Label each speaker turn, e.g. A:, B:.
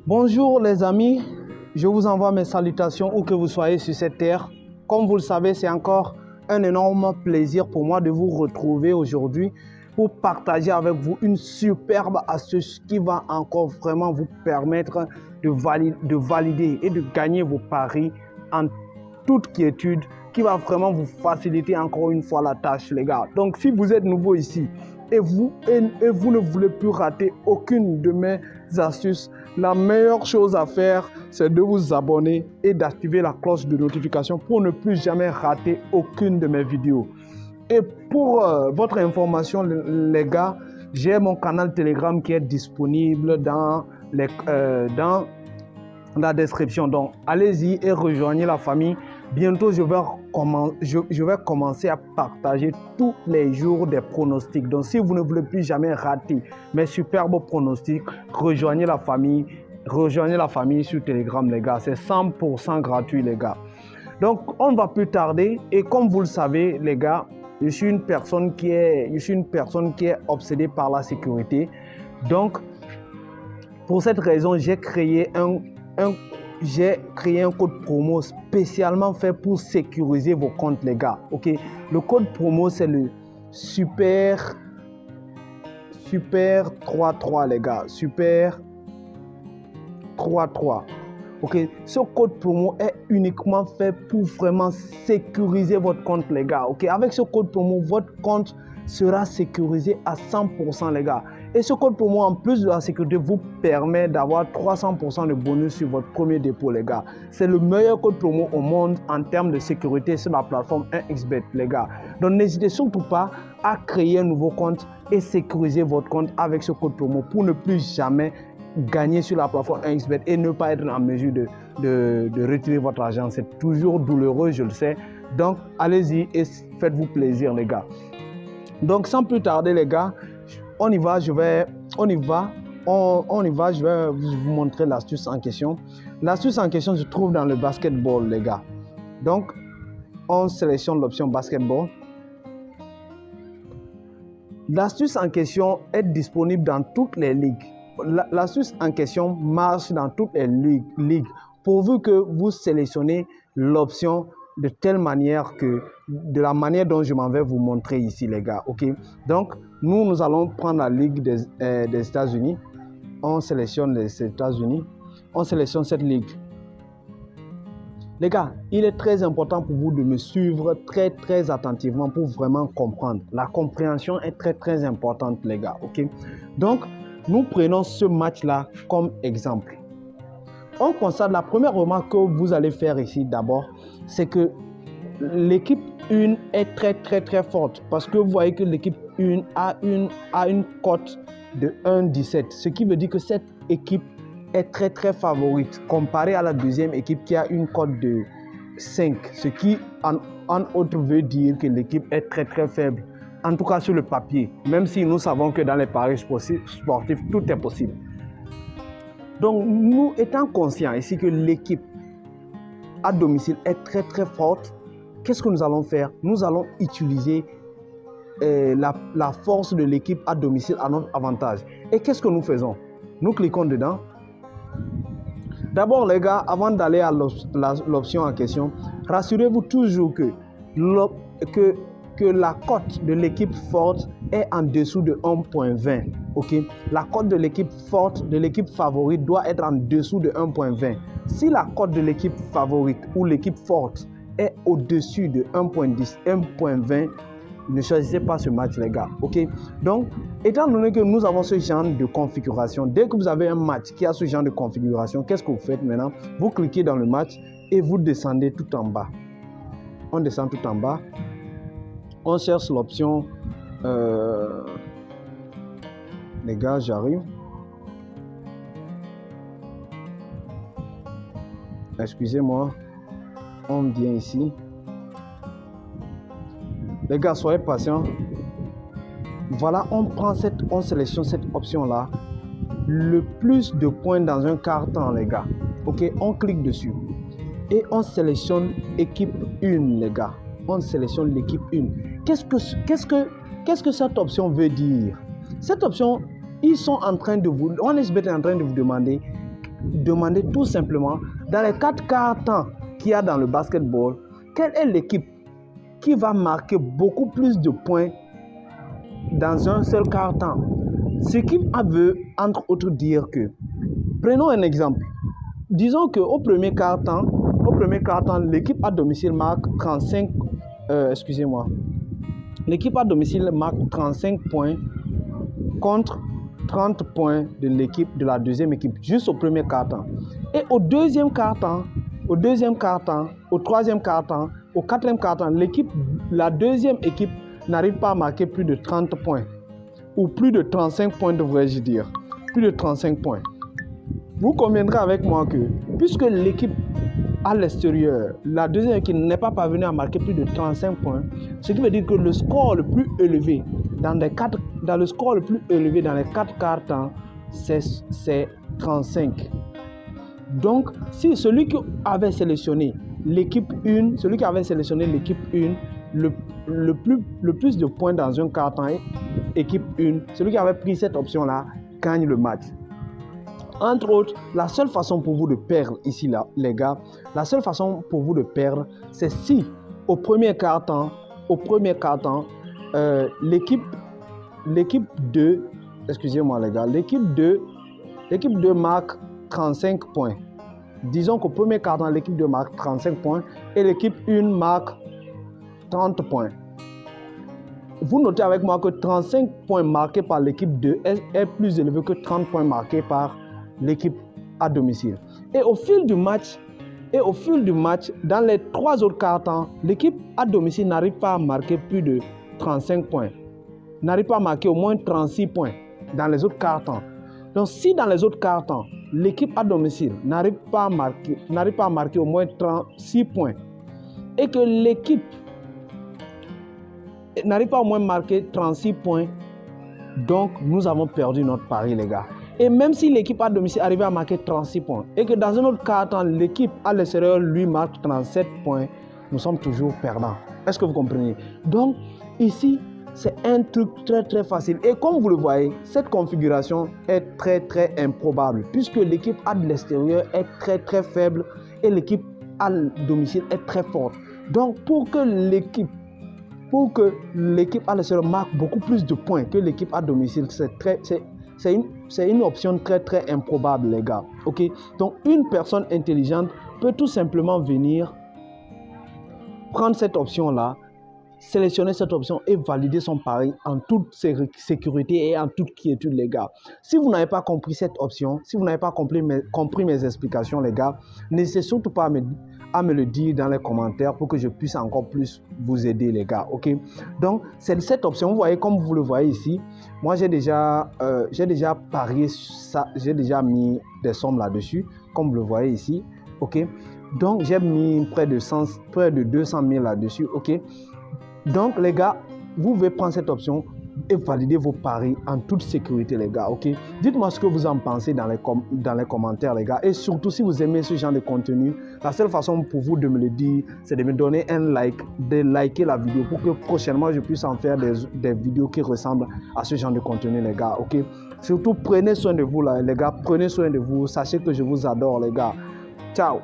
A: Bonjour les amis, je vous envoie mes salutations où que vous soyez sur cette terre. Comme vous le savez, c'est encore un énorme plaisir pour moi de vous retrouver aujourd'hui pour partager avec vous une superbe astuce qui va encore vraiment vous permettre de valider et de gagner vos paris en toute quiétude, qui va vraiment vous faciliter encore une fois la tâche les gars. Donc si vous êtes nouveau ici et vous ne voulez plus rater aucune de mes astuces, la meilleure chose à faire, c'est de vous abonner et d'activer la cloche de notification pour ne plus jamais rater aucune de mes vidéos. Et pour votre information, les gars, j'ai mon canal Telegram qui est disponible dans la description. Donc, allez-y et rejoignez la famille. Bientôt, je vais commencer à partager tous les jours des pronostics. Donc, si vous ne voulez plus jamais rater mes superbes pronostics, rejoignez la famille sur Telegram, les gars. C'est 100% gratuit, les gars. Donc, on ne va plus tarder. Et comme vous le savez, les gars, je suis une personne qui est obsédée par la sécurité. Donc, pour cette raison, j'ai créé un code promo spécialement fait pour sécuriser vos comptes, les gars. Ok, le code promo, c'est le super 33, les gars. Super 33. Ok, ce code promo est uniquement fait pour vraiment sécuriser votre compte, les gars. Ok, avec ce code promo, votre compte sera sécurisé à 100%, les gars. Et ce code promo, en plus de la sécurité, vous permet d'avoir 300% de bonus sur votre premier dépôt, les gars. C'est le meilleur code promo au monde en termes de sécurité sur la plateforme 1xBet, les gars. Donc, n'hésitez surtout pas à créer un nouveau compte et sécuriser votre compte avec ce code promo pour ne plus jamais gagner sur la plateforme 1xBet et ne pas être en mesure de retirer votre argent. C'est toujours douloureux, je le sais. Donc, allez-y et faites-vous plaisir, les gars. Donc, sans plus tarder, les gars, on y va, je vais vous montrer l'astuce en question. L'astuce en question se trouve dans le basketball, les gars. Donc, on sélectionne l'option basketball. L'astuce en question est disponible dans toutes les ligues. L'astuce en question marche dans toutes les ligues, pourvu que vous sélectionnez l'option de telle manière que, de la manière dont je m'en vais vous montrer ici, les gars. Ok, donc nous allons prendre la ligue des États-Unis. On sélectionne les États-Unis. On sélectionne cette ligue. Les gars, il est très important pour vous de me suivre très attentivement pour vraiment comprendre. La compréhension est très importante, les gars. Ok, donc nous prenons ce match-là comme exemple. On constate, la première remarque que vous allez faire ici d'abord, c'est que l'équipe 1 est très forte. Parce que vous voyez que l'équipe 1 a une cote de 1,17. Ce qui veut dire que cette équipe est très favorite comparée à la deuxième équipe qui a une cote de 5. Ce qui en autre veut dire que l'équipe est très faible. En tout cas sur le papier, même si nous savons que dans les paris sportifs, tout est possible. Donc, nous étant conscients ici que l'équipe à domicile est très forte, qu'est-ce que nous allons faire? Nous allons utiliser la force de l'équipe à domicile à notre avantage. Et qu'est-ce que nous faisons? Nous cliquons dedans. D'abord, les gars, avant d'aller à l'option en question, rassurez-vous toujours que la cote de l'équipe forte est en dessous de 1,20. Ok, la cote de l'équipe forte, de l'équipe favorite doit être en dessous de 1,20. Si la cote de l'équipe favorite ou l'équipe forte est au-dessus de 1,10, 1,20, ne choisissez pas ce match, les gars. Ok, donc étant donné que nous avons ce genre de configuration, dès que vous avez un match qui a ce genre de configuration, qu'est-ce que vous faites maintenant? Vous cliquez dans le match et vous descendez tout en bas. On descend tout en bas. On cherche l'option. Les gars, j'arrive. Excusez-moi. On vient ici. Les gars, soyez patients. Voilà, on sélectionne cette option-là. Le plus de points dans un carton, les gars. Ok, on clique dessus. Et on sélectionne équipe 1, les gars. On sélectionne l'équipe 1. Qu'est-ce que cette option veut dire? Cette option, ils sont en train de vous... OneXBet est en train de vous demander demander tout simplement, dans les 4 quarts temps qu'il y a dans le basketball, quelle est l'équipe qui va marquer beaucoup plus de points dans un seul quart temps. Ce qui veut, entre autres, dire que, prenons un exemple. Disons qu'au premier quart temps, l'équipe à domicile marque 35, l'équipe à domicile marque 35 points contre 30 points de l'équipe de la deuxième équipe, juste au premier quart-temps. Et au deuxième quart-temps, au troisième quart-temps, au quatrième quart-temps, la deuxième équipe n'arrive pas à marquer plus de 30 points. Ou plus de 35 points, devrais-je dire. Plus de 35 points. Vous conviendrez avec moi que, puisque l'équipe à l'extérieur, la deuxième équipe n'est pas parvenue à marquer plus de 35 points, ce qui veut dire que le score le plus élevé dans les 4 quarts temps, c'est 35. Donc, si celui qui avait sélectionné l'équipe 1, le plus de points dans un quart temps, équipe 1, celui qui avait pris cette option-là, gagne le match. Entre autres, la seule façon pour vous de perdre ici, là, les gars, c'est si au premier quart-temps, l'équipe 2, excusez-moi les gars, l'équipe 2 marque 35 points. Disons qu'au premier quart-temps, l'équipe 2 marque 35 points et l'équipe 1 marque 30 points. Vous notez avec moi que 35 points marqués par l'équipe 2 est plus élevé que 30 points marqués par l'équipe à domicile. Et au fil du match, dans les 3 autres quarts-temps, l'équipe à domicile n'arrive pas à marquer plus de 35 points. N'arrive pas à marquer au moins 36 points dans les autres quarts-temps. Donc si dans les autres quarts-temps, l'équipe à domicile n'arrive pas à marquer au moins 36 points et que l'équipe n'arrive pas au moins à marquer 36 points, donc nous avons perdu notre pari, les gars. Et même si l'équipe à domicile arrivait à marquer 36 points et que dans un autre quart-temps, l'équipe à l'extérieur lui marque 37 points, nous sommes toujours perdants. Est-ce que vous comprenez? Donc ici, c'est un truc très très facile. Et comme vous le voyez, cette configuration est très très improbable puisque l'équipe à l'extérieur est très très faible et l'équipe à domicile est très forte. Donc pour que l'équipe à l'extérieur marque beaucoup plus de points que l'équipe à domicile, c'est une option très très improbable, les gars. Ok? Donc une personne intelligente peut tout simplement venir prendre cette option-là, sélectionner cette option et valider son pari en toute sécurité et en toute quiétude, les gars. Si vous n'avez pas compris cette option, si vous n'avez pas compris mes explications, les gars, n'hésitez surtout pas à me le dire dans les commentaires pour que je puisse encore plus vous aider, les gars. Ok? Donc c'est cette option, vous voyez, comme vous le voyez ici, moi j'ai déjà parié ça, j'ai déjà mis des sommes là-dessus, comme vous le voyez ici. Ok? Donc j'ai mis près de 200 000 là-dessus. Ok? Donc les gars, vous pouvez prendre cette option et valider vos paris en toute sécurité, les gars. Ok? Dites-moi ce que vous en pensez dans les commentaires, les gars. Et surtout, si vous aimez ce genre de contenu, la seule façon pour vous de me le dire, c'est de me donner un like, de liker la vidéo pour que prochainement je puisse en faire des vidéos qui ressemblent à ce genre de contenu, les gars. Ok? Surtout, prenez soin de vous, là, les gars. Prenez soin de vous. Sachez que je vous adore, les gars. Ciao!